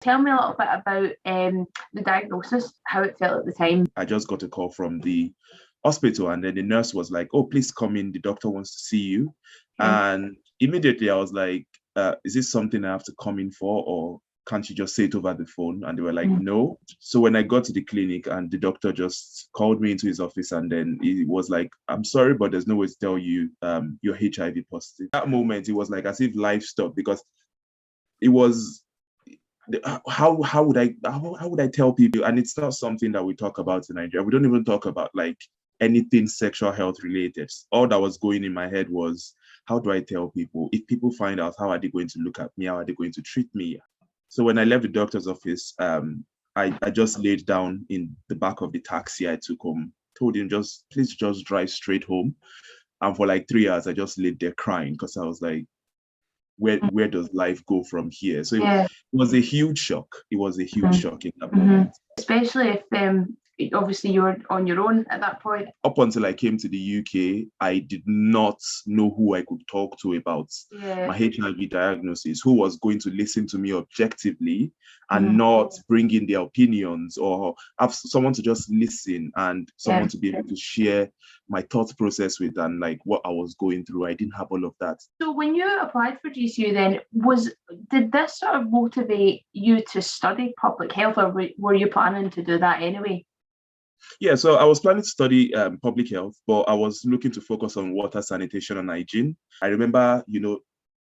Tell me a little bit about the diagnosis, how it felt at the time. I just got a call from the hospital, and then the nurse was like, "Oh, please come in. The doctor wants to see you." And immediately I was like, "Is this something I have to come in for, or can't you just say it over the phone?" And they were like, "No." So when I got to the clinic, and the doctor just called me into his office, and then he was like, "I'm sorry, but there's no way to tell you you're HIV positive." That moment, it was like as if life stopped, because it was, how would I tell people? And it's not something that we talk about in Nigeria. We don't even talk about like anything sexual health related. All that was going in my head was, how do I tell people? If people find out, how are they going to look at me? How are they going to treat me? So when I left the doctor's office, I just laid down in the back of the taxi I took home, told him, please just drive straight home. And for like 3 hours, I just laid there crying, because I was like, where does life go from here? So it was a huge shock. It was a huge shock in that moment. Especially if obviously you were on your own at that point. Up until I came to the UK, I did not know who I could talk to about my HIV diagnosis, who was going to listen to me objectively and not bring in their opinions, or have someone to just listen and someone to be able to share my thought process with, and like what I was going through. I didn't have all of that. So when you applied for GCU then, did this sort of motivate you to study public health, or were you planning to do that anyway? Yeah, so I was planning to study public health, but I was looking to focus on water, sanitation, and hygiene. I remember,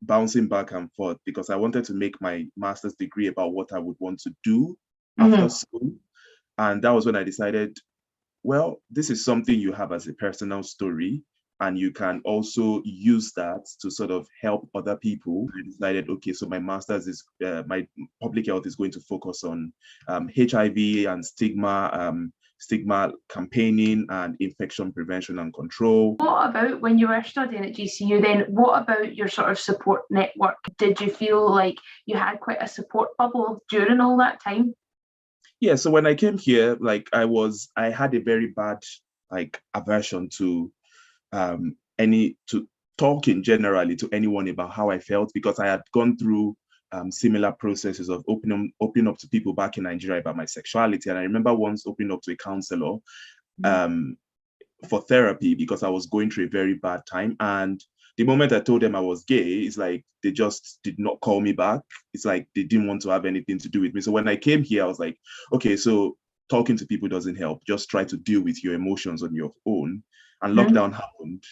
bouncing back and forth, because I wanted to make my master's degree about what I would want to do after school. And that was when I decided, well, this is something you have as a personal story, and you can also use that to sort of help other people. I decided, okay, so my master's is, my public health is going to focus on HIV and stigma campaigning and infection prevention and control. What about when you were studying at GCU then? What about your sort of support network? Did you feel like you had quite a support bubble during all that time? Yeah, so when I came here, like I had a very bad aversion to talking generally to anyone about how I felt, because I had gone through similar processes of opening up to people back in Nigeria about my sexuality. And I remember once opening up to a counselor for therapy, because I was going through a very bad time. And the moment I told them I was gay, it's like they just did not call me back. It's like they didn't want to have anything to do with me. So when I came here, I was like, okay, so talking to people doesn't help. Just try to deal with your emotions on your own. And lockdown happened.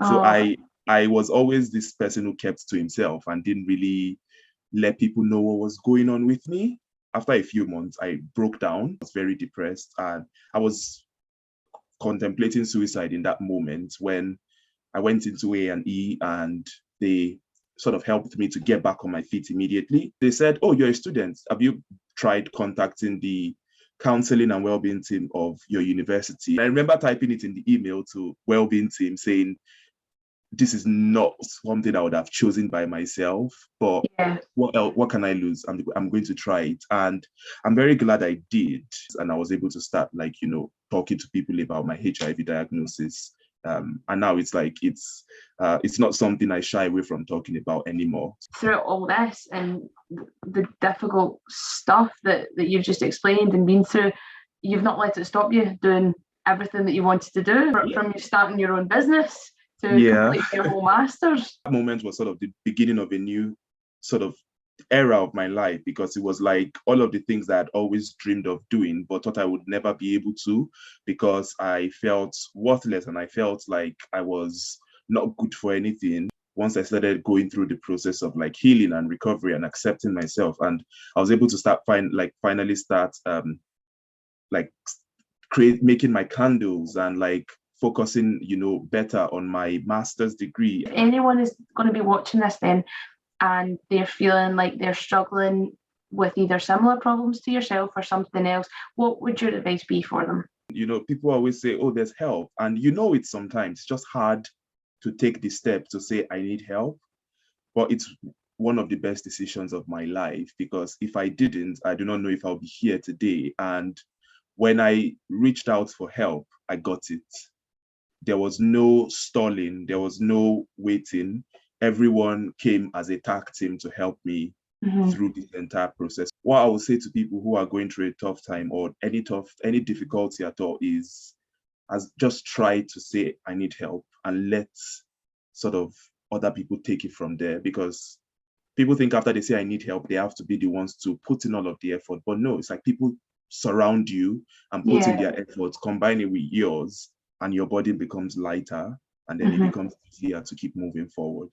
So I was always this person who kept to himself and didn't really let people know what was going on with me. After a few months, I broke down. I was very depressed, and I was contemplating suicide in that moment, when I went into A&E, and they sort of helped me to get back on my feet immediately. They said, "Oh, you're a student. Have you tried contacting the counseling and wellbeing team of your university?" I remember typing it in the email to wellbeing team saying, this is not something I would have chosen by myself, but what can I lose? I'm going to try it. And I'm very glad I did. And I was able to start talking to people about my HIV diagnosis. And now it's like, it's not something I shy away from talking about anymore. Throughout all this and the difficult stuff that you've just explained and been through, you've not let it stop you doing everything that you wanted to do, from you starting your own business to complete your whole master's. That moment was sort of the beginning of a new sort of era of my life, because it was like all of the things that I'd always dreamed of doing, but thought I would never be able to, because I felt worthless and I felt like I was not good for anything. Once I started going through the process of healing and recovery and accepting myself, and I was able to finally start making my candles and focusing, better on my master's degree. If anyone is going to be watching this then, and they're feeling like they're struggling with either similar problems to yourself or something else, what would your advice be for them? People always say, oh, there's help. And it sometimes. It's just hard to take the step to say, I need help. But it's one of the best decisions of my life, because if I didn't, I do not know if I'll be here today. And when I reached out for help, I got it. There was no stalling. There was no waiting. Everyone came as a tag team to help me through this entire process. what I would say to people who are going through a tough time or any difficulty at all is just try to say, I need help, and let sort of other people take it from there, because people think after they say I need help, they have to be the ones to put in all of the effort. But no, it's like people surround you and put in their efforts, combine it with yours, and your body becomes lighter, and then it becomes easier to keep moving forward.